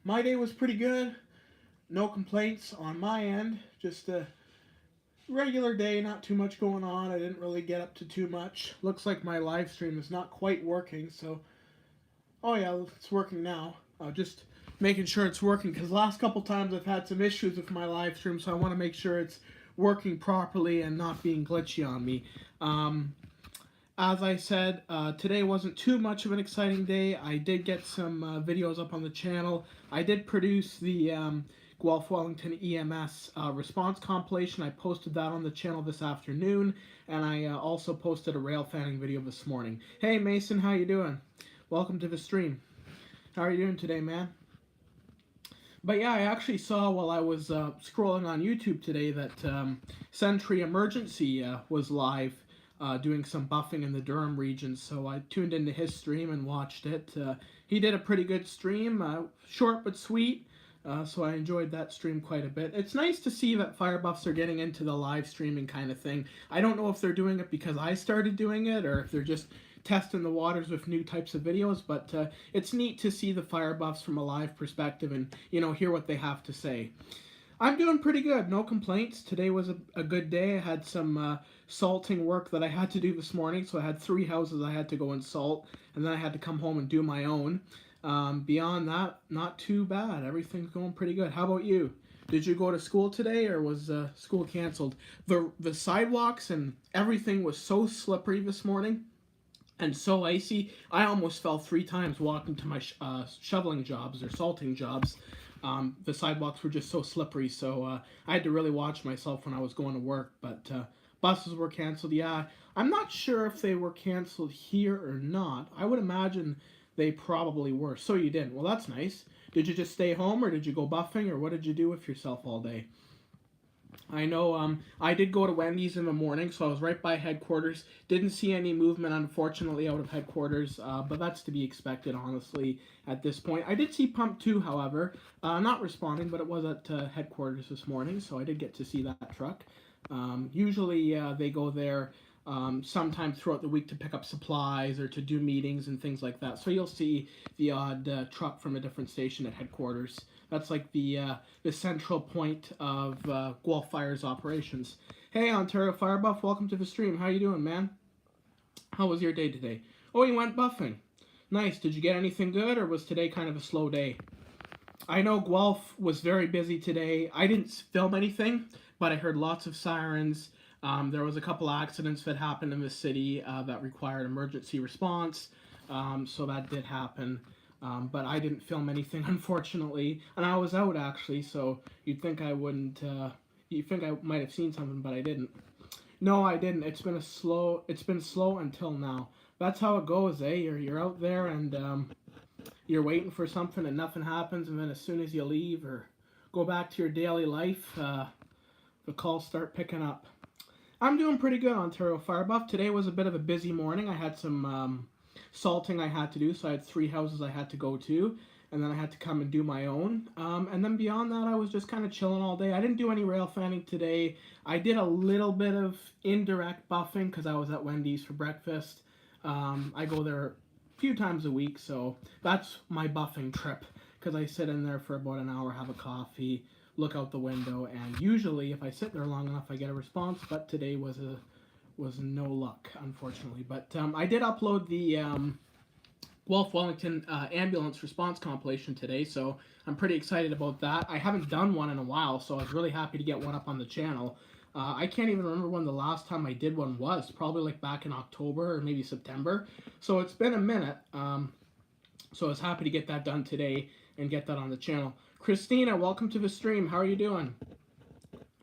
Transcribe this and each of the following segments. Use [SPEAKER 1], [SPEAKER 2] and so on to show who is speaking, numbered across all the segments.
[SPEAKER 1] My day was pretty good. No complaints on my end. Just a regular day, not too much going on. I didn't really get up to too much. Looks like my live stream is not quite working, so. Oh, yeah, it's working now. Just making sure it's working because last couple times I've had some issues with my live stream, so I want to make sure it's working properly and not being glitchy on me. Um, as I said, today wasn't too much of an exciting day. I did get some videos up on the channel. I did produce the Guelph Wellington EMS response compilation. I posted that on the channel this afternoon, and I also posted a rail fanning video this morning. Hey Mason, how you doing? Welcome to the stream. How are you doing today, man? But yeah, I actually saw while I was scrolling on YouTube today that Sentry Emergency was live doing some buffing in the Durham region, so I tuned into his stream and watched it. He did a pretty good stream, short but sweet, so I enjoyed that stream quite a bit. It's nice to see that fire buffs are getting into the live streaming kind of thing. I don't know if they're doing it because I started doing it or if they're just testing the waters with new types of videos, but it's neat to see the fire buffs from a live perspective and, you know, hear what they have to say. I'm doing pretty good, no complaints. Today was a good day. I had some salting work that I had to do this morning, so I had 3 houses I had to go and salt, and then I had to come home and do my own. Beyond that, not too bad. Everything's going pretty good. How about you? Did you go to school today, or was school canceled? The sidewalks and everything was so slippery this morning and so icy. I almost fell 3 times walking to my shoveling jobs or salting jobs. The sidewalks were just so slippery, so I had to really watch myself when I was going to work. But buses were canceled. Yeah, I'm not sure if they were canceled here or not. I would imagine they probably were. So you didn't. Well, that's nice. Did you just stay home, or did you go buffing, or what did you do with yourself all day? I know I did go to Wendy's in the morning, so I was right by headquarters. Didn't see any movement, unfortunately, out of headquarters, but that's to be expected, honestly, at this point. I did see Pump 2, however, not responding, but it was at headquarters this morning, so I did get to see that truck. Usually they go there sometime throughout the week to pick up supplies or to do meetings and things like that. So you'll see the odd truck from a different station at headquarters. That's like the central point of Guelph Fire's operations. Hey, Ontario Fire Buff, welcome to the stream. How you doing, man? How was your day today? Oh, you went buffing. Nice. Did you get anything good, or was today kind of a slow day? I know Guelph was very busy today. I didn't film anything, but I heard lots of sirens. There was a couple accidents that happened in the city that required emergency response, so that did happen. But I didn't film anything, unfortunately, and I was out actually. So you'd think I wouldn't. You'd think I might have seen something, but I didn't. No, I didn't. It's been slow. It's been slow until now. That's how it goes, eh? You're out there and you're waiting for something and nothing happens, and then as soon as you leave or go back to your daily life, the calls start picking up. I'm doing pretty good, Ontario Fire Buff. Today was a bit of a busy morning. I had some salting I had to do, so I had 3 houses I had to go to, and then I had to come and do my own. And then beyond that, I was just kind of chilling all day. I didn't do any rail fanning today. I did a little bit of indirect buffing because I was at Wendy's for breakfast. I go there a few times a week, so that's my buffing trip, because I sit in there for about an hour, have a coffee, look out the window, and usually if I sit there long enough I get a response, but today was no luck, unfortunately. But I did upload the Guelph Wellington ambulance response compilation today, so I'm pretty excited about that. I haven't done one in a while, so I was really happy to get one up on the channel. I can't even remember when the last time I did one was, probably like back in October or maybe September, so it's been a minute. So I was happy to get that done today and get that on the channel. Christina, welcome to the stream. How are you doing?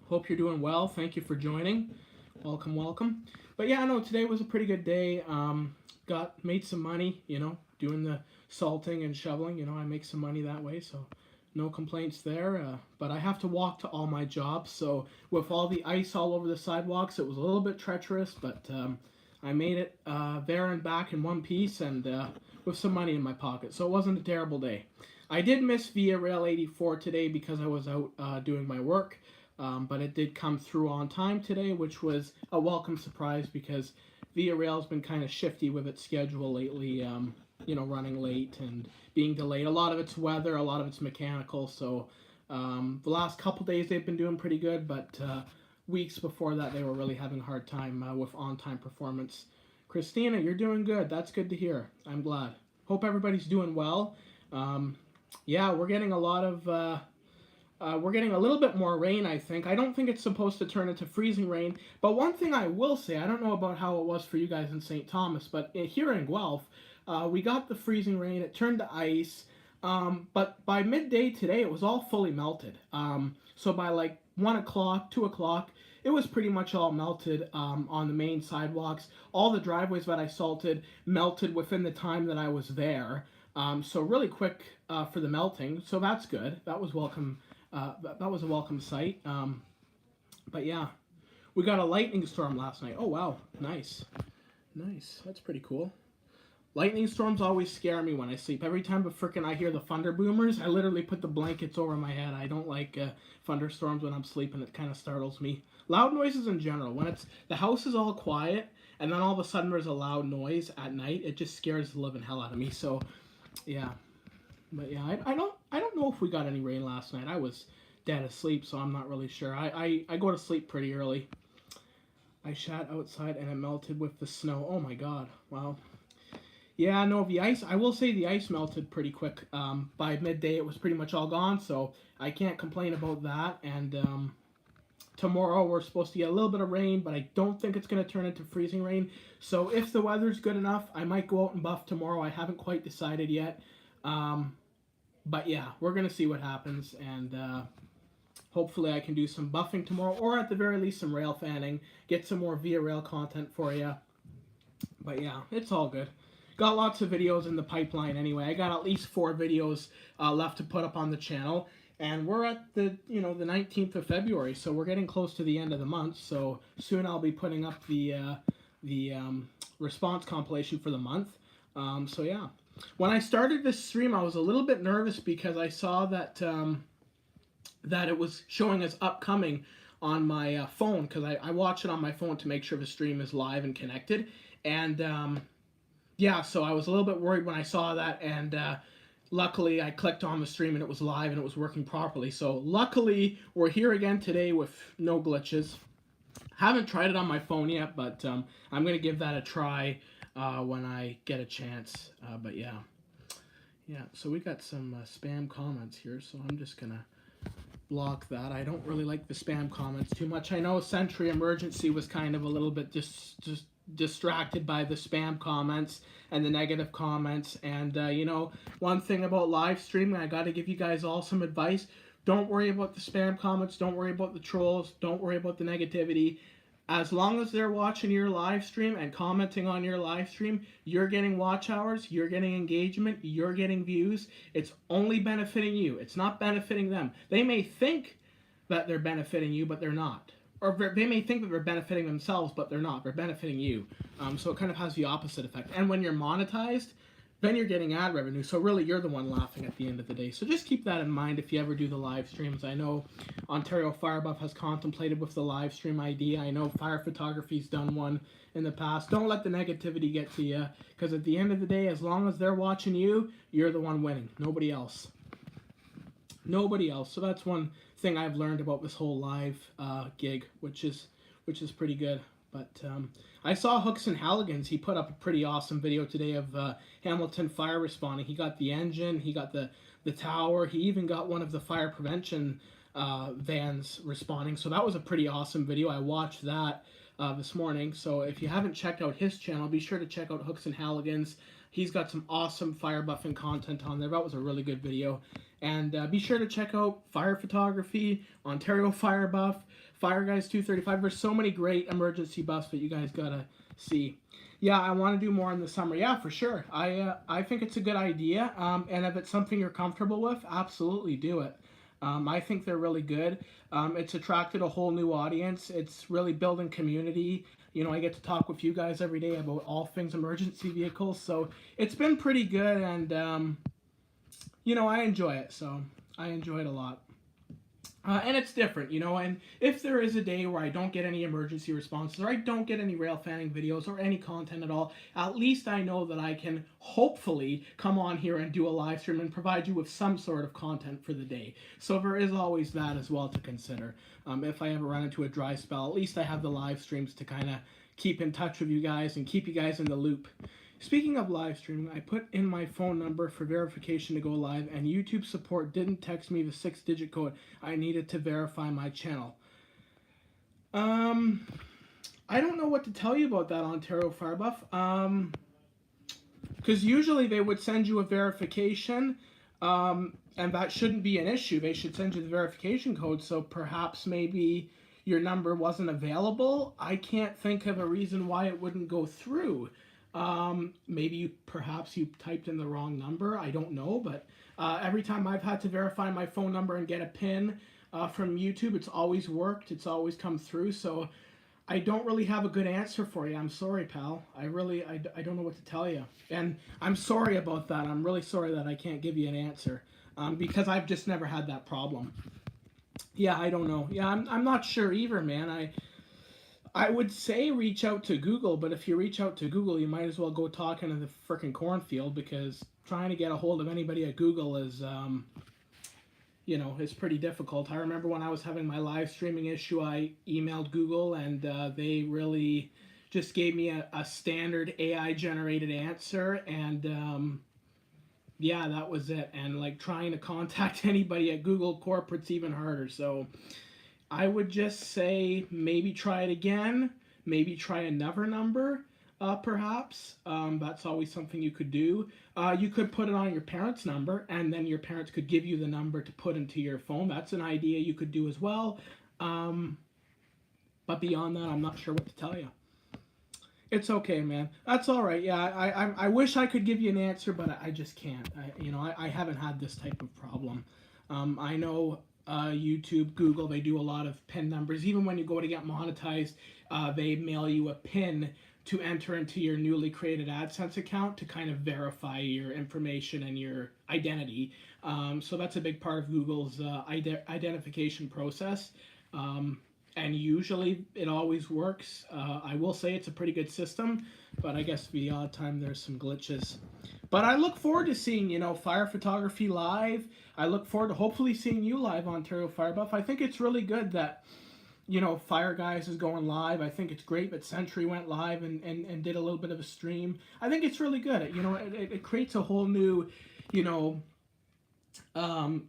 [SPEAKER 1] Hope you're doing well. Thank you for joining. Welcome, welcome. But yeah, no, today was a pretty good day. Made some money, you know, doing the salting and shoveling. You know, I make some money that way, so no complaints there. But I have to walk to all my jobs, so with all the ice all over the sidewalks, it was a little bit treacherous, but I made it there and back in one piece, and with some money in my pocket, so it wasn't a terrible day. I did miss Via Rail 84 today because I was out doing my work, but it did come through on time today, which was a welcome surprise because Via Rail's been kind of shifty with its schedule lately. running late and being delayed. A lot of it's weather, a lot of it's mechanical. So the last couple days they've been doing pretty good, but weeks before that they were really having a hard time with on-time performance. Christina, you're doing good. That's good to hear. I'm glad. Hope everybody's doing well. Yeah, we're getting a lot of we're getting a little bit more rain, I think. I don't think it's supposed to turn into freezing rain. But one thing I will say, I don't know about how it was for you guys in St. Thomas, but here in Guelph, we got the freezing rain. It turned to ice. But by midday today, it was all fully melted. So by like 1 o'clock, 2 o'clock, it was pretty much all melted on the main sidewalks. All the driveways that I salted melted within the time that I was there. So really quick for the melting. So that's good. That was welcome. That was a welcome sight. But yeah, we got a lightning storm last night. Oh wow, nice, nice. That's pretty cool. Lightning storms always scare me when I sleep. Every time I hear the thunder boomers, I literally put the blankets over my head. I don't like thunderstorms when I'm sleeping. It kind of startles me. Loud noises in general. When the house is all quiet and then all of a sudden there's a loud noise at night, it just scares the living hell out of me. So, yeah. But yeah, I don't know if we got any rain last night. I was dead asleep, so I'm not really sure. I go to sleep pretty early. I sat outside and it melted with the snow. Oh my god. Wow. Yeah, no, the ice, I will say the ice melted pretty quick. By midday, it was pretty much all gone, so I can't complain about that. And tomorrow, we're supposed to get a little bit of rain, but I don't think it's going to turn into freezing rain. So if the weather's good enough, I might go out and buff tomorrow. I haven't quite decided yet. But yeah, we're going to see what happens, and hopefully I can do some buffing tomorrow, or at the very least some rail fanning, get some more via rail content for you. But yeah, it's all good. Got lots of videos in the pipeline anyway. I got at least 4 videos left to put up on the channel. And we're at the 19th of February, so we're getting close to the end of the month. So soon I'll be putting up the response compilation for the month. So yeah. When I started this stream, I was a little bit nervous because I saw that that it was showing as upcoming on my phone, because I watch it on my phone to make sure the stream is live and connected. And yeah, so I was a little bit worried when I saw that, and luckily I clicked on the stream and it was live and it was working properly. So luckily we're here again today with no glitches. Haven't tried it on my phone yet, but I'm going to give that a try when I get a chance. But yeah. Yeah, so we got some spam comments here, so I'm just going to block that. I don't really like the spam comments too much. I know Sentry Emergency was kind of a little bit just distracted by the spam comments and the negative comments. And one thing about live streaming, I got to give you guys all some advice. Don't worry about the spam comments, don't worry about the trolls, don't worry about the negativity. As long as they're watching your live stream and commenting on your live stream, you're getting watch hours, you're getting engagement, you're getting views. It's only benefiting you. It's not benefiting them. They may think that they're benefiting you, but they're not. Or they may think that they're benefiting themselves, but they're not. They're benefiting you. So it kind of has the opposite effect. And when you're monetized, then you're getting ad revenue. So really, you're the one laughing at the end of the day. So just keep that in mind if you ever do the live streams. I know Ontario Firebuff has contemplated with the live stream idea. I know Fire Photography's done one in the past. Don't let the negativity get to you, because at the end of the day, as long as they're watching you, you're the one winning. Nobody else. Nobody else. So that's one thing I've learned about this whole live gig, which is pretty good. But I saw Hooks and Halligan's. He put up a pretty awesome video today of Hamilton Fire responding. He got the engine, he got the tower, he even got one of the fire prevention vans responding. So that was a pretty awesome video. I watched that this morning. So if you haven't checked out his channel, be sure to check out Hooks and Halligan's. He's got some awesome fire buffing content on there. That was a really good video. And be sure to check out Fire Photography, Ontario Fire Buff, Fire Guys 235. There's so many great emergency buffs that you guys gotta see. Yeah, I want to do more in the summer. Yeah, for sure. I think it's a good idea. And if it's something you're comfortable with, absolutely do it. I think they're really good. It's attracted a whole new audience. It's really building community. I get to talk with you guys every day about all things emergency vehicles. So it's been pretty good, and I enjoy it. So I enjoy it a lot. And it's different, you know. And if there is a day where I don't get any emergency responses, or I don't get any rail fanning videos or any content at all, at least I know that I can hopefully come on here and do a live stream and provide you with some sort of content for the day. So there is always that as well to consider. If I ever run into a dry spell, at least I have the live streams to kind of keep in touch with you guys and keep you guys in the loop. Speaking of live streaming, I put in my phone number for verification to go live, and YouTube support didn't text me the 6-digit code I needed to verify my channel. I don't know what to tell you about that, Ontario Firebuff. Because usually they would send you a verification, and that shouldn't be an issue. They should send you the verification code, so perhaps maybe your number wasn't available. I can't think of a reason why it wouldn't go through. Maybe perhaps you typed in the wrong number. I don't know, but every time I've had to verify my phone number and get a PIN from YouTube, it's always worked. It's always come through. So I don't really have a good answer for you. I'm sorry, pal. I don't know what to tell you. And I'm sorry about that. I'm really sorry that I can't give you an answer because I've just never had that problem. Yeah, I don't know. Yeah, I'm not sure either, man. I would say reach out to Google, but if you reach out to Google, you might as well go talking in the frickin' cornfield, because trying to get a hold of anybody at Google is, you know, is pretty difficult. I remember when I was having my live streaming issue, I emailed Google, and they really just gave me a standard AI-generated answer, and yeah, that was it. And like trying to contact anybody at Google corporate's even harder, so I would just say maybe try it again. Maybe try another number, perhaps. That's always something you could do. You could put it on your parents' number, and then your parents could give you the number to put into your phone. That's an idea you could do as well. But beyond that, I'm not sure what to tell you. It's okay, man. That's all right. Yeah, I wish I could give you an answer, but I just can't. I haven't had this type of problem. I know YouTube, Google, they do a lot of PIN numbers. Even when you go to get monetized, they mail you a PIN to enter into your newly created AdSense account to kind of verify your information and your identity. So that's a big part of Google's identification process. And usually it always works. I will say it's a pretty good system, but I guess the odd time there's some glitches. But I look forward to seeing, fire photography live. I look forward to hopefully seeing you live, Ontario Firebuff. I think it's really good that, Fire Guys is going live. I think it's great that Sentry went live and did a little bit of a stream. I think it's really good. It creates a whole new,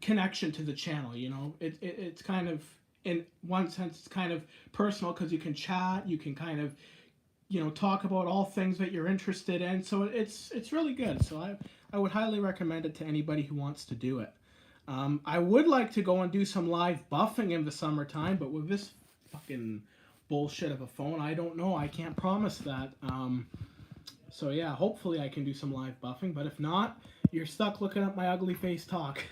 [SPEAKER 1] connection to the channel. It's kind of, in one sense, it's kind of personal because you can chat, you can kind of, talk about all things that you're interested in. So it's really good. So I would highly recommend it to anybody who wants to do it. I would like to go and do some live buffing in the summertime, but with this fucking bullshit of a phone, I don't know. I can't promise that. So yeah, hopefully I can do some live buffing, but if not, you're stuck looking at my ugly face talk,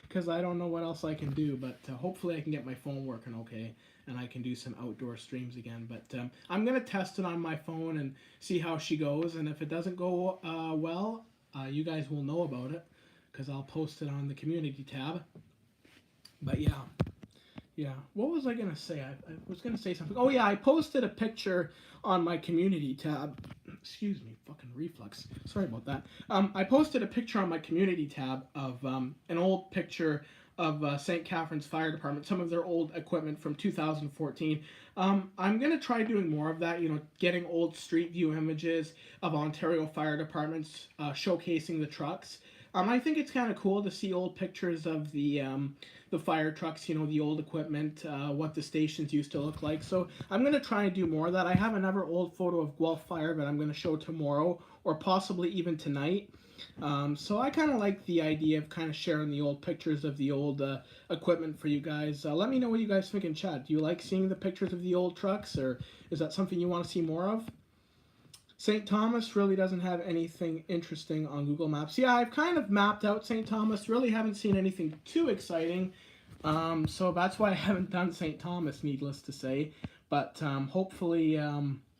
[SPEAKER 1] because I don't know what else I can do, but hopefully I can get my phone working okay, and I can do some outdoor streams again. But I'm going to test it on my phone and see how she goes, and if it doesn't go well, you guys will know about it, because I'll post it on the community tab. But yeah, what was I going to say? I was going to say something. Oh yeah, I posted a picture on my community tab. Excuse me, fucking reflux. Sorry about that. I posted a picture on my community tab of an old picture of St. Catharines Fire Department, some of their old equipment from 2014. I'm going to try doing more of that, getting old street view images of Ontario fire departments, showcasing the trucks. I think it's kind of cool to see old pictures of the fire trucks, the old equipment, what the stations used to look like. So I'm going to try and do more of that. I have another old photo of Guelph Fire that I'm going to show tomorrow, or possibly even tonight. So I kind of like the idea of kind of sharing the old pictures of the old equipment for you guys. Let me know what you guys think in chat. Do you like seeing the pictures of the old trucks, or is that something you want to see more of? St. Thomas really doesn't have anything interesting on Google Maps. Yeah, I've kind of mapped out St. Thomas. Really haven't seen anything too exciting. So that's why I haven't done St. Thomas, needless to say. But hopefully,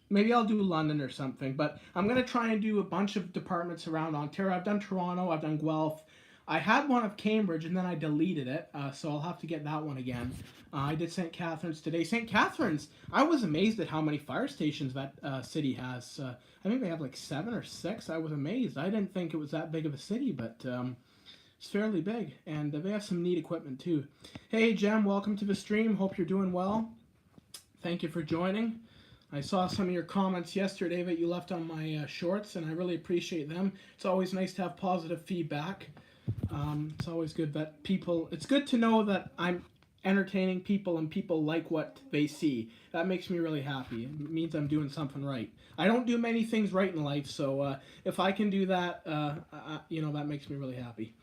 [SPEAKER 1] maybe I'll do London or something. But I'm going to try and do a bunch of departments around Ontario. I've done Toronto, I've done Guelph, I had one of Cambridge and then I deleted it, so I'll have to get that one again. I did St. Catharines today. St. Catharines, I was amazed at how many fire stations that city has. I think they have like 7 or 6. I was amazed. I didn't think it was that big of a city, but it's fairly big, and they have some neat equipment too. Hey, Jem, welcome to the stream. Hope you're doing well. Thank you for joining. I saw some of your comments yesterday that you left on my shorts, and I really appreciate them. It's always nice to have positive feedback. It's always good that people... It's good to know that I'm entertaining people and people like what they see. That makes me really happy. It means I'm doing something right. I don't do many things right in life, so if I can do that, that makes me really happy.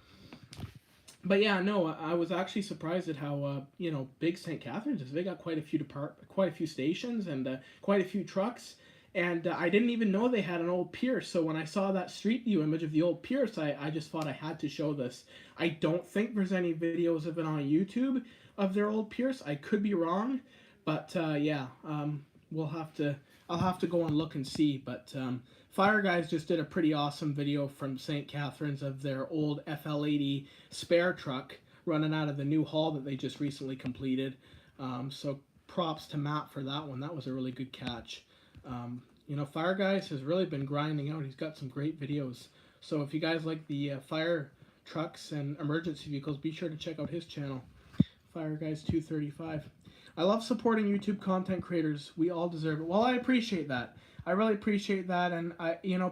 [SPEAKER 1] But yeah, no, I was actually surprised at how big St. Catharines is. They got quite a few stations and quite a few trucks, and I didn't even know they had an old pier. So when I saw that street view image of the old pierce, I just thought I had to show this. I don't think there's any videos of it on YouTube of their old pierce. I could be wrong, but I'll have to go and look and see. But Fire Guys just did a pretty awesome video from St. Catharines of their old FL80 spare truck running out of the new hall that they just recently completed. So props to Matt for that one. That was a really good catch. Fire Guys has really been grinding out. He's got some great videos. So if you guys like the fire trucks and emergency vehicles, be sure to check out his channel, Fire Guys 235. I love supporting YouTube content creators. We all deserve it. Well, I appreciate that. I really appreciate that, and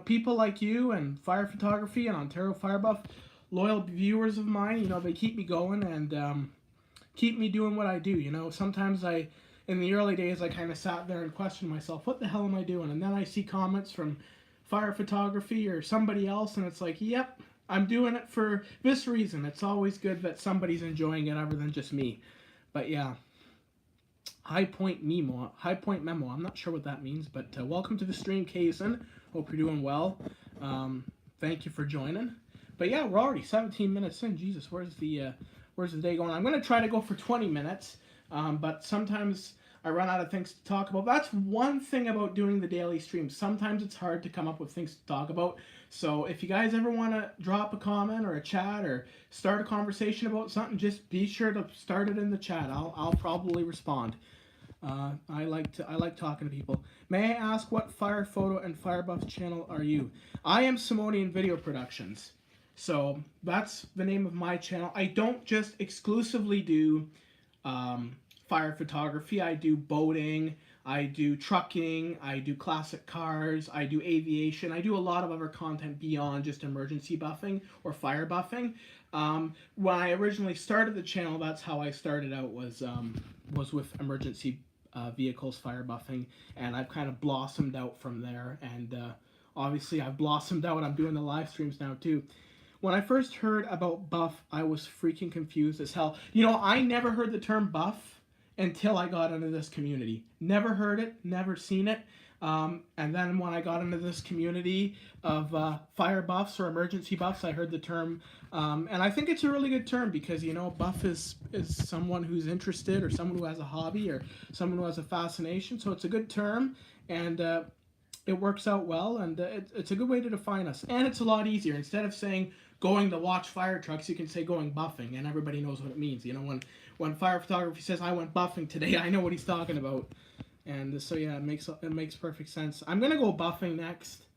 [SPEAKER 1] people like you and Fire Photography and Ontario Fire Buff, loyal viewers of mine, they keep me going and keep me doing what I do. Sometimes in the early days, I kind of sat there and questioned myself, what the hell am I doing? And then I see comments from Fire Photography or somebody else, and it's like, yep, I'm doing it for this reason. It's always good that somebody's enjoying it other than just me. But yeah. High Point Memo. I'm not sure what that means, but welcome to the stream, Kaysen. Hope you're doing well. Thank you for joining. But yeah, we're already 17 minutes in. Jesus, where's the day going? I'm going to try to go for 20 minutes, but sometimes I run out of things to talk about. That's one thing about doing the daily stream. Sometimes it's hard to come up with things to talk about. So if you guys ever want to drop a comment or a chat or start a conversation about something, just be sure to start it in the chat. I'll probably respond. I like talking to people. May I ask what Fire Photo and Fire Buff channel are you? I am Simonian Video Productions. So that's the name of my channel. I don't just exclusively do fire photography. I do boating, I do trucking, I do classic cars, I do aviation. I do a lot of other content beyond just emergency buffing or fire buffing. When I originally started the channel, that's how I started out, was with emergency vehicles fire buffing, and I've kind of blossomed out from there, and obviously I've blossomed out. I'm doing the live streams now too. When I first heard about buff, I was freaking confused as hell. I never heard the term buff until I got into this community. Never heard it, never seen it. And then when I got into this community of fire buffs or emergency buffs, I heard the term. And I think it's a really good term because, buff is someone who's interested or someone who has a hobby or someone who has a fascination. So it's a good term, and it works out well, and it's a good way to define us. And it's a lot easier. Instead of saying going to watch fire trucks, you can say going buffing, and everybody knows what it means. When Fire Photography says I went buffing today, I know what he's talking about. And so yeah, it makes perfect sense. I'm gonna go buffing next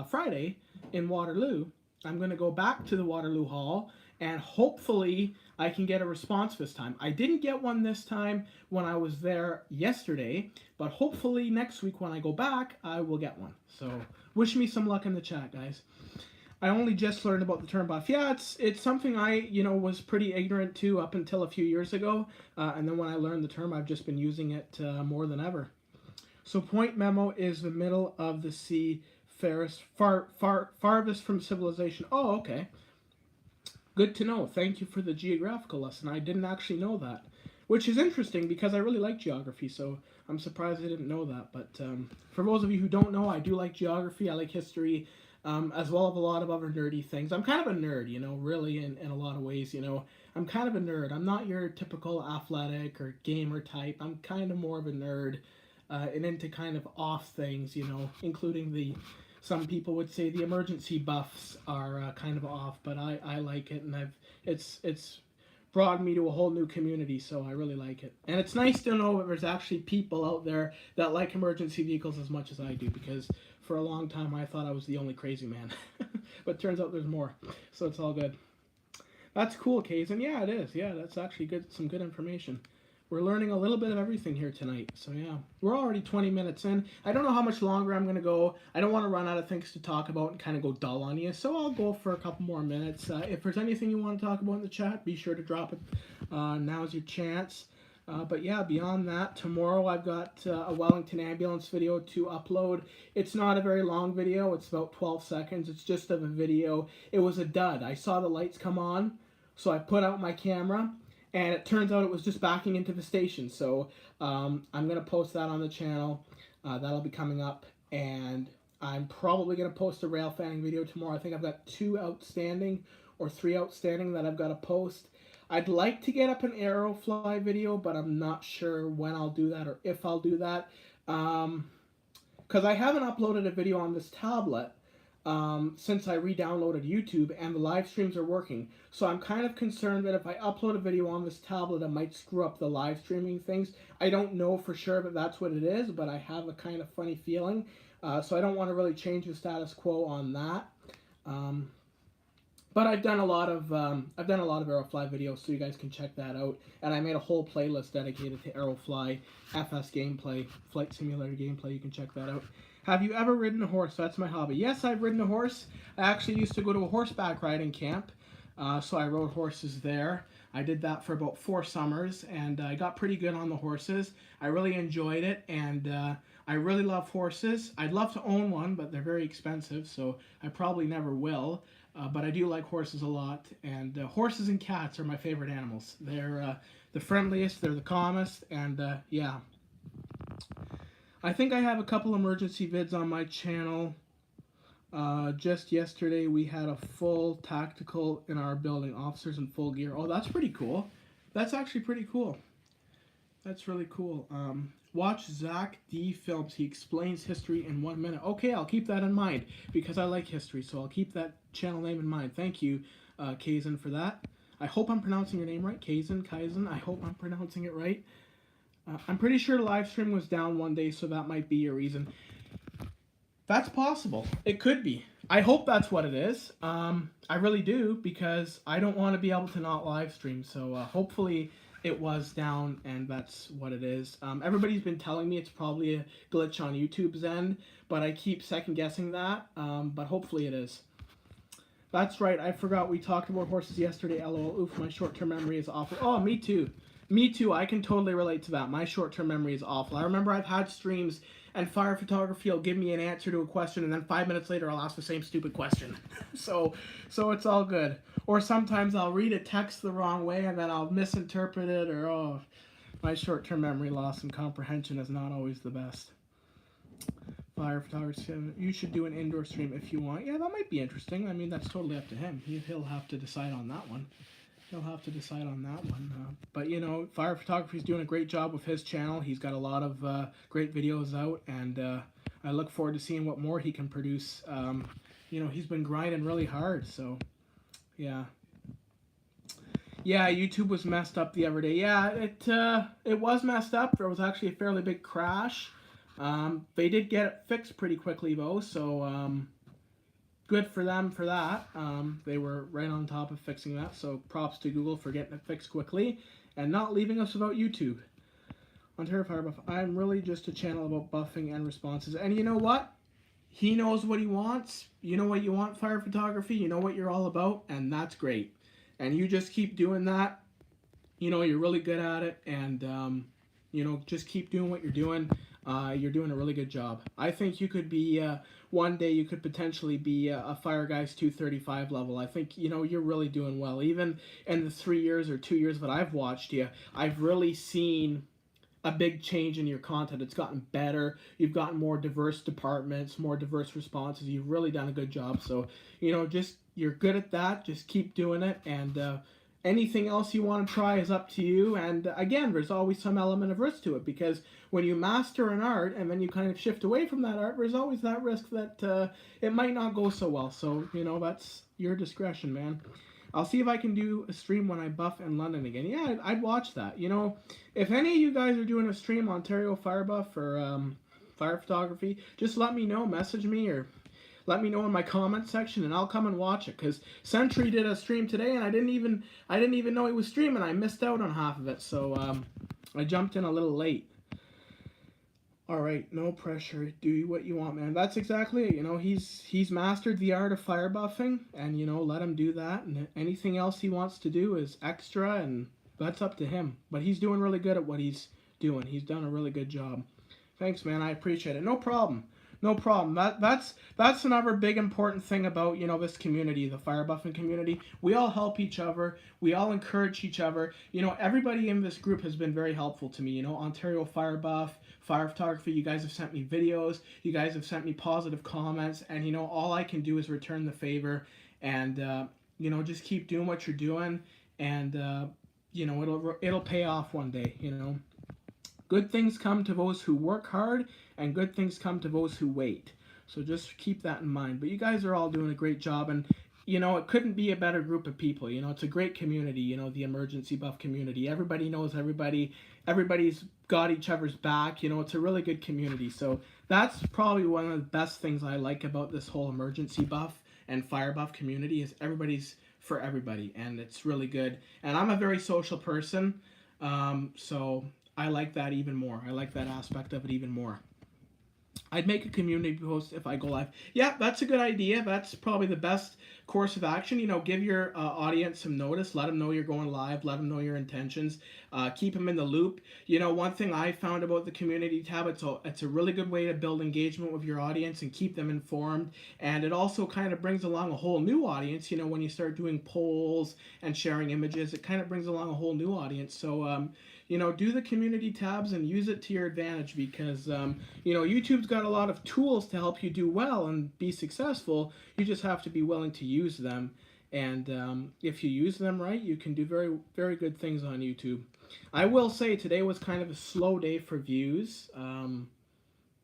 [SPEAKER 1] Friday in Waterloo. I'm gonna go back to the Waterloo Hall, and hopefully I can get a response this time. I didn't get one this time when I was there yesterday, but hopefully next week when I go back, I will get one. So wish me some luck in the chat, guys. I only just learned about the term buff. Yeah, it's something I, was pretty ignorant to up until a few years ago. And then when I learned the term, I've just been using it more than ever. So Point Memo is the middle of the sea, farthest from civilization. Oh, okay. Good to know. Thank you for the geographical lesson. I didn't actually know that. Which is interesting because I really like geography, so I'm surprised I didn't know that. But for those of you who don't know, I do like geography. I like history. As well as a lot of other nerdy things. I'm kind of a nerd, really in a lot of ways, I'm kind of a nerd. I'm not your typical athletic or gamer type. I'm kind of more of a nerd and into kind of off things, including the some people would say the emergency buffs are kind of off, but I like it, and it's brought me to a whole new community, so I really like it. And it's nice to know that there's actually people out there that like emergency vehicles as much as I do, because for a long time I thought I was the only crazy man. But turns out there's more, so it's all good. That's cool, Kaysen. Yeah, it is. Yeah, that's actually good. Some good information. We're learning a little bit of everything here tonight. So yeah, we're already 20 minutes in. I don't know how much longer I'm going to go. I don't want to run out of things to talk about and kind of go dull on you. So I'll go for a couple more minutes. If there's anything you want to talk about in the chat, be sure to drop it. Now's your chance. But yeah, beyond that, tomorrow I've got a Wellington ambulance video to upload. It's not a very long video. It's about 12 seconds. It's just of a video. It was a dud. I saw the lights come on, so I put out my camera. And it turns out it was just backing into the station. So I'm going to post that on the channel. That'll be coming up. And I'm probably going to post a rail fanning video tomorrow. I think I've got 2 outstanding or 3 outstanding that I've got to post. I'd like to get up an Aerofly video, but I'm not sure when I'll do that or if I'll do that. Because I haven't uploaded a video on this tablet since I re-downloaded YouTube, and the live streams are working. So I'm kind of concerned that if I upload a video on this tablet, it might screw up the live streaming things. I don't know for sure that that's what it is, but I have a kind of funny feeling. So I don't want to really change the status quo on that. But I've done a lot of Aerofly videos, so you guys can check that out. And I made a whole playlist dedicated to Aerofly FS gameplay, flight simulator gameplay. You can check that out. Have you ever ridden a horse? That's my hobby. Yes, I've ridden a horse. I actually used to go to a horseback riding camp, so I rode horses there. I did that for about 4 summers, and I got pretty good on the horses. I really enjoyed it, and I really love horses. I'd love to own one, but they're very expensive, so I probably never will. But I do like horses a lot, and horses and cats are my favorite animals. They're the friendliest, they're the calmest, and yeah. I think I have a couple emergency vids on my channel. Just yesterday we had a full tactical in our building, officers in full gear. Oh, that's pretty cool. That's actually pretty cool. That's really cool. Watch Zach D films. He explains history in 1 minute. Okay, I'll keep that in mind because I like history, so I'll keep that channel name in mind. Thank you, Kaysen, for that. I hope I'm pronouncing your name right. Kaysen. I hope I'm pronouncing it right. I'm pretty sure the live stream was down one day, so that might be your reason. That's possible. It could be. I hope that's what it is. I really do, because I don't want to be able to not live stream. So hopefully it was down, and that's what it is. Everybody's been telling me it's probably a glitch on YouTube's end, but I keep second guessing that. But hopefully it is. That's right. I forgot we talked about horses yesterday. LOL. Oof, my short-term memory is awful. Oh, me too. Me too. I can totally relate to that. My short-term memory is awful. I remember I've had streams and fire photography will give me an answer to a question, and then 5 minutes later I'll ask the same stupid question. so it's all good. Or sometimes I'll read a text the wrong way and then I'll misinterpret it, or oh, my short-term memory loss and comprehension is not always the best. Fire photography, you should do an indoor stream if you want. Yeah, that might be interesting. I mean, that's totally up to him. He'll have to decide on that one. But you know, fire photography is doing a great job with his channel. He's got a lot of great videos out, and I look forward to seeing what more he can produce. You know, he's been grinding really hard, so yeah. Yeah, YouTube was messed up the other day. Yeah, it was messed up. There was actually a fairly big crash. They did get it fixed pretty quickly though, so good for them for that. They were right on top of fixing that, so props to Google for getting it fixed quickly and not leaving us without YouTube. Ontario Fire Buff, I'm really just a channel about buffing and responses. And you know what? He knows what he wants. You know what you want, fire photography. You know what you're all about, and that's great. And you just keep doing that. You know, you're really good at it, and you know, just keep doing what you're doing. You're doing a really good job. I think you could be, one day you could potentially be a Fire Guys 235 level. I think, you know, you're really doing well. Even in the 3 years or 2 years that I've watched you, I've really seen a big change in your content. It's gotten better. You've gotten more diverse departments, more diverse responses. You've really done a good job. So, you know, just, you're good at that. Just keep doing it. And Anything else you want to try is up to you. And again, there's always some element of risk to it, because when you master an art and then you kind of shift away from that art, there's always that risk that it might not go so well. So, that's your discretion, man. I'll see if I can do a stream when I buff in London again. Yeah, I'd watch that. If any of you guys are doing a stream, Ontario Fire Buff or fire photography, just let me know, message me, or let me know in my comment section, and I'll come and watch it. Because Sentry did a stream today, and I didn't even know he was streaming. I missed out on half of it, so I jumped in a little late. All right, no pressure. Do what you want, man. That's exactly it. He's mastered the art of fire buffing, and let him do that. And anything else he wants to do is extra, and that's up to him. But he's doing really good at what he's doing. He's done a really good job. Thanks, man. I appreciate it. No problem. No problem. That's another big important thing about this community, the fire buffing community. We all help each other. We all encourage each other. Everybody in this group has been very helpful to me. Ontario Fire Buff, Fire Photography. You guys have sent me videos. You guys have sent me positive comments, and all I can do is return the favor, and just keep doing what you're doing, and it'll pay off one day. Good things come to those who work hard, and good things come to those who wait. So just keep that in mind. But you guys are all doing a great job, and it couldn't be a better group of people. It's a great community, the emergency buff community. Everybody knows everybody. Everybody's got each other's back. It's a really good community. So that's probably one of the best things I like about this whole emergency buff and fire buff community, is everybody's for everybody, and it's really good. And I'm a very social person, so I like that even more. I like that aspect of it even more. I'd make a community post if I go live. Yeah, that's a good idea. That's probably the best course of action. Give your audience some notice. Let them know you're going live. Let them know your intentions. Keep them in the loop. One thing I found about the community tab, it's a really good way to build engagement with your audience and keep them informed. And it also kind of brings along a whole new audience. When you start doing polls and sharing images, it kind of brings along a whole new audience. So, do the community tabs and use it to your advantage, because, YouTube's got a lot of tools to help you do well and be successful. You just have to be willing to use them. And if you use them right, you can do very, very good things on YouTube. I will say today was kind of a slow day for views.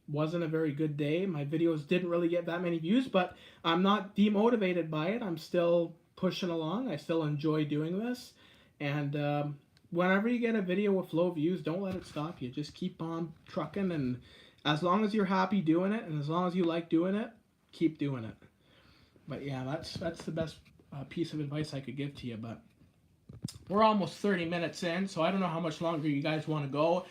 [SPEAKER 1] Wasn't a very good day. My videos didn't really get that many views, but I'm not demotivated by it. I'm still pushing along. I still enjoy doing this. And whenever you get a video with low views, don't let it stop you. Just keep on trucking, and as long as you're happy doing it, and as long as you like doing it, keep doing it. But yeah, that's the best piece of advice I could give to you. But we're almost 30 minutes in, so I don't know how much longer you guys want to go.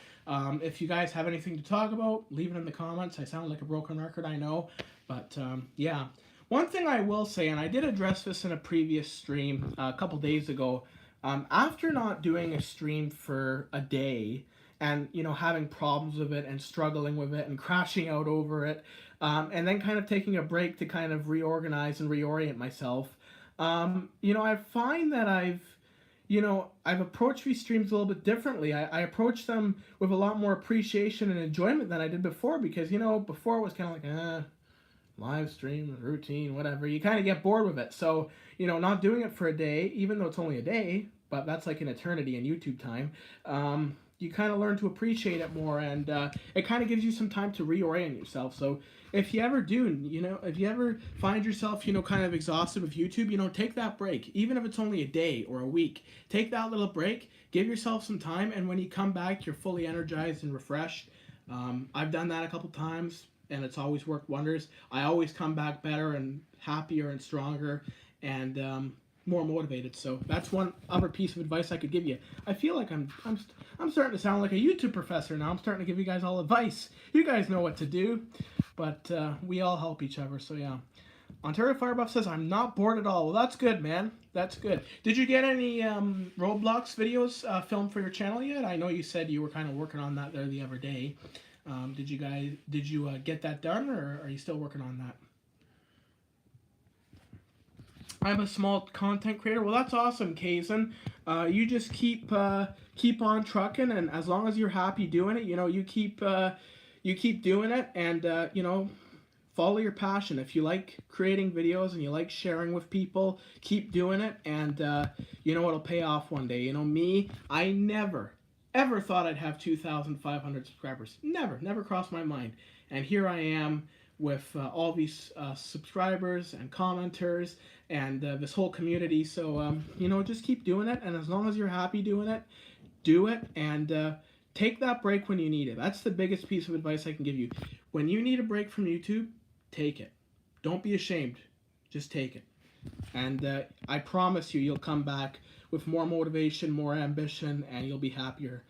[SPEAKER 1] If you guys have anything to talk about, leave it in the comments. I sound like a broken record, I know. But yeah, one thing I will say, and I did address this in a previous stream a couple days ago, after not doing a stream for a day, and having problems with it and struggling with it and crashing out over it, and then kind of taking a break to kind of reorganize and reorient myself, I find that I've approached these streams a little bit differently. I approach them with a lot more appreciation and enjoyment than I did before, because before it was kind of like live stream, routine, whatever. You kind of get bored with it. So not doing it for a day, even though it's only a day, but that's like an eternity in YouTube time. You kind of learn to appreciate it more, and it kind of gives you some time to reorient yourself. So if you ever do, if you ever find yourself, kind of exhausted with YouTube, take that break. Even if it's only a day or a week, take that little break, give yourself some time, and when you come back, you're fully energized and refreshed. I've done that a couple times, and it's always worked wonders. I always come back better and happier and stronger, and more motivated. So that's one other piece of advice I could give you. I feel like I'm starting to sound like a YouTube professor now. I'm starting to give you guys all advice. You guys know what to do, but we all help each other. So yeah, Ontario Firebuff says I'm not bored at all. Well, that's good, man. That's good. Did you get any Roblox videos filmed for your channel yet? I know you said you were kind of working on that there the other day. Did you get that done, or are you still working on that? I'm a small content creator. Well, that's awesome, Kazan. You just keep on trucking, and as long as you're happy doing it, you keep doing it, and follow your passion. If you like creating videos and you like sharing with people, keep doing it, and you know it'll pay off one day. You know me, I never ever thought I'd have 2,500 subscribers. Never crossed my mind. And here I am with all these subscribers and commenters and this whole community. So you know, just keep doing it, and as long as you're happy doing it, do it, and take that break when you need it. That's the biggest piece of advice I can give you. When you need a break from YouTube, take it. Don't be ashamed. Just take it. And I promise you, you'll come back with more motivation, more ambition, and you'll be happier.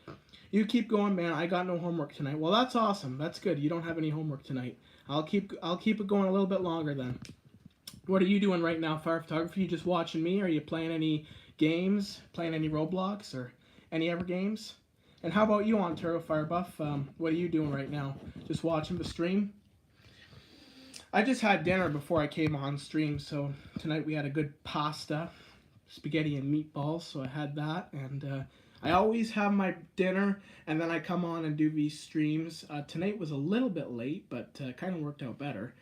[SPEAKER 1] You keep going, man. I got no homework tonight. Well, that's awesome. That's good. You don't have any homework tonight. I'll keep it going a little bit longer then. What are you doing right now, Fire Photography? You just watching me? Are you playing any games? Playing any Roblox or any other games? And how about you, Ontario Fire Buff? What are you doing right now? Just watching the stream? I just had dinner before I came on stream, so tonight we had a good pasta, spaghetti and meatballs, so I had that, and I always have my dinner, and then I come on and do these streams. Tonight was a little bit late, but kind of worked out better.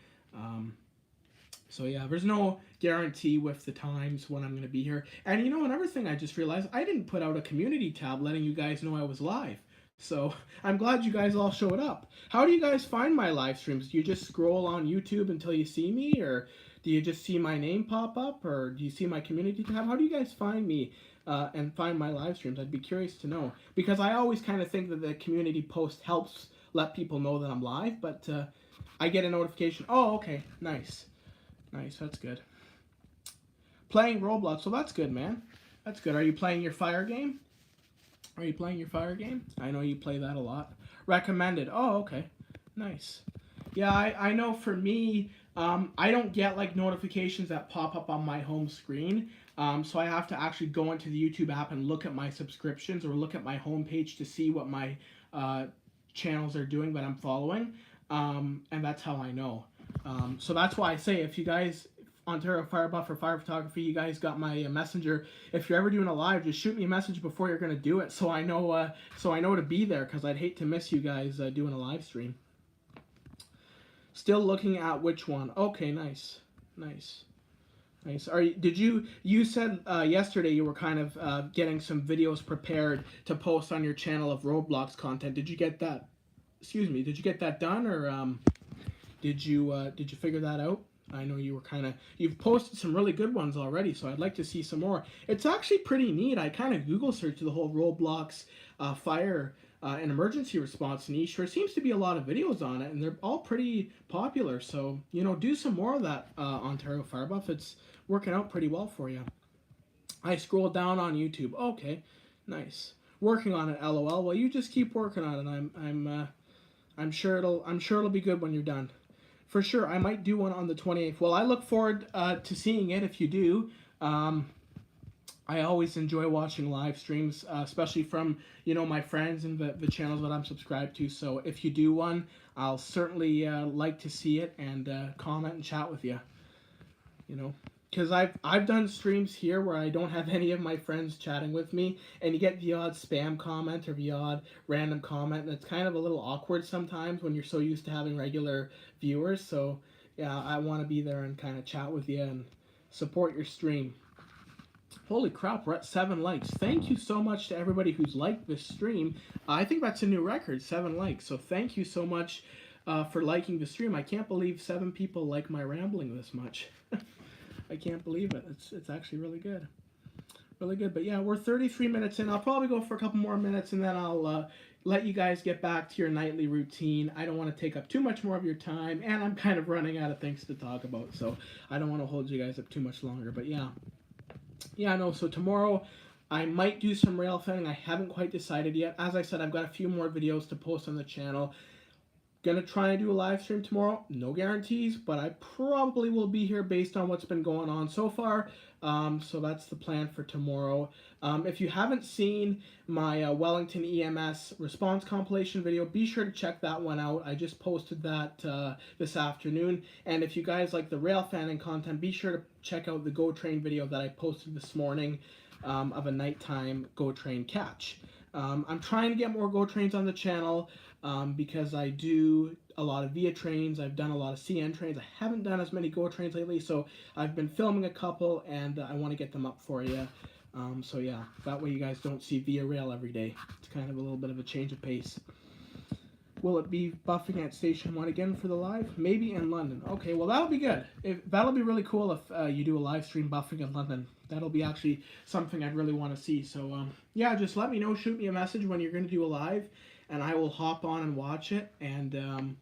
[SPEAKER 1] So yeah, there's no guarantee with the times when I'm going to be here. And you know, another thing I just realized, I didn't put out a community tab letting you guys know I was live. So I'm glad you guys all showed up. How do you guys find my live streams? Do you just scroll on YouTube until you see me? Or do you just see my name pop up? Or do you see my community tab? How do you guys find me and find my live streams? I'd be curious to know. Because I always kind of think that the community post helps let people know that I'm live. But I get a notification. Oh, okay. Nice. Nice, that's good. Playing Roblox, well that's good, man. That's good. Are you playing your fire game? Are you playing your fire game? I know you play that a lot. Recommended. Oh, okay. Nice. Yeah, I know for me, I don't get like notifications that pop up on my home screen. So I have to actually go into the YouTube app and look at my subscriptions or look at my homepage to see what my channels are doing that I'm following. And that's how I know. So that's why I say, if you guys, Ontario Fire Buff or Fire Photography, you guys got my messenger. If you're ever doing a live, just shoot me a message before you're gonna do it, so I know to be there, because I'd hate to miss you guys doing a live stream. Still looking at which one. Okay, nice. You said yesterday you were kind of getting some videos prepared to post on your channel of Roblox content. Did you get that? Excuse me. Did you get that done, or did you figure that out? I know you were you've posted some really good ones already, so I'd like to see some more. It's actually pretty neat. I kind of Google searched the whole Roblox fire and emergency response niche. There seems to be a lot of videos on it, and they're all pretty popular. So, you know, do some more of that, Ontario Fire Buff. It's working out pretty well for you. I scrolled down on YouTube. Okay, nice. Working on it, LOL. Well, you just keep working on it. I'm sure it'll be good when you're done. For sure, I might do one on the 28th. Well, I look forward to seeing it if you do. I always enjoy watching live streams, especially from, you know, my friends and the channels that I'm subscribed to. So if you do one, I'll certainly like to see it and comment and chat with you. You know, because I've done streams here where I don't have any of my friends chatting with me, and you get the odd spam comment or the odd random comment, and it's kind of a little awkward sometimes when you're so used to having regular viewers. So yeah, I want to be there and kind of chat with you and support your stream. Holy crap, we're at 7 likes. Thank you so much to everybody who's liked this stream. I think that's a new record, 7 likes. So thank you so much for liking the stream. I can't believe 7 people like my rambling this much. I can't believe it. It's actually really good. Really good. But yeah, we're 33 minutes in. I'll probably go for a couple more minutes, and then I'll let you guys get back to your nightly routine. I don't want to take up too much more of your time, and I'm kind of running out of things to talk about, so I don't want to hold you guys up too much longer. But yeah. Yeah, no, so tomorrow I might do some rail fanning. I haven't quite decided yet. As I said, I've got a few more videos to post on the channel. Gonna try and do a live stream tomorrow. No guarantees, but I probably will be here based on what's been going on so far. So that's the plan for tomorrow. If you haven't seen my Wellington EMS response compilation video, be sure to check that one out. I just posted that this afternoon. And if you guys like the rail fanning content, be sure to check out the Go Train video that I posted this morning of a nighttime Go Train catch. I'm trying to get more Go Trains on the channel because I do a lot of VIA trains. I've done a lot of CN trains. I haven't done as many Go trains lately, so I've been filming a couple, and I want to get them up for you. So yeah, that way you guys don't see VIA Rail every day. It's kind of a little bit of a change of pace. Will it be buffing at Station 1 again for the live? Maybe in London. Okay, well that'll be good. That'll be really cool if you do a live stream buffing in London. That'll be actually something I'd really want to see. So yeah, just let me know. Shoot me a message when you're going to do a live, and I will hop on and watch it. And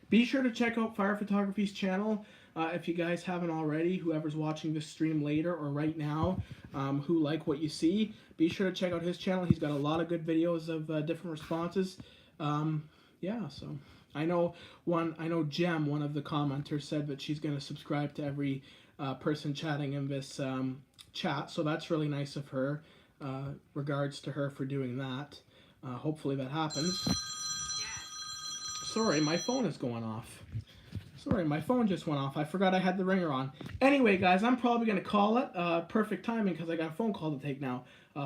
[SPEAKER 1] be sure to check out Fire Photography's channel if you guys haven't already. Whoever's watching this stream later or right now who like what you see, be sure to check out his channel. He's got a lot of good videos of different responses. Yeah, so I know Jem, one of the commenters, said that she's going to subscribe to every person chatting in this chat, so that's really nice of her. Regards to her for doing that. Hopefully that happens. Sorry, my phone is going off. Sorry, my phone just went off. I forgot I had the ringer on. Anyway, guys, I'm probably going to call it. Perfect timing because I got a phone call to take now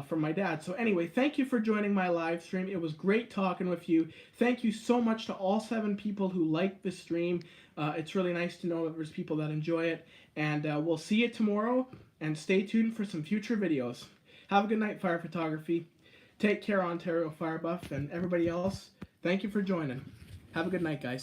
[SPEAKER 1] from my dad. So anyway, thank you for joining my live stream. It was great talking with you. Thank you so much to all 7 people who liked the stream. It's really nice to know that there's people that enjoy it. And we'll see you tomorrow. And stay tuned for some future videos. Have a good night, Fire Photography. Take care, Ontario Fire Buff, and everybody else. Thank you for joining. Have a good night, guys.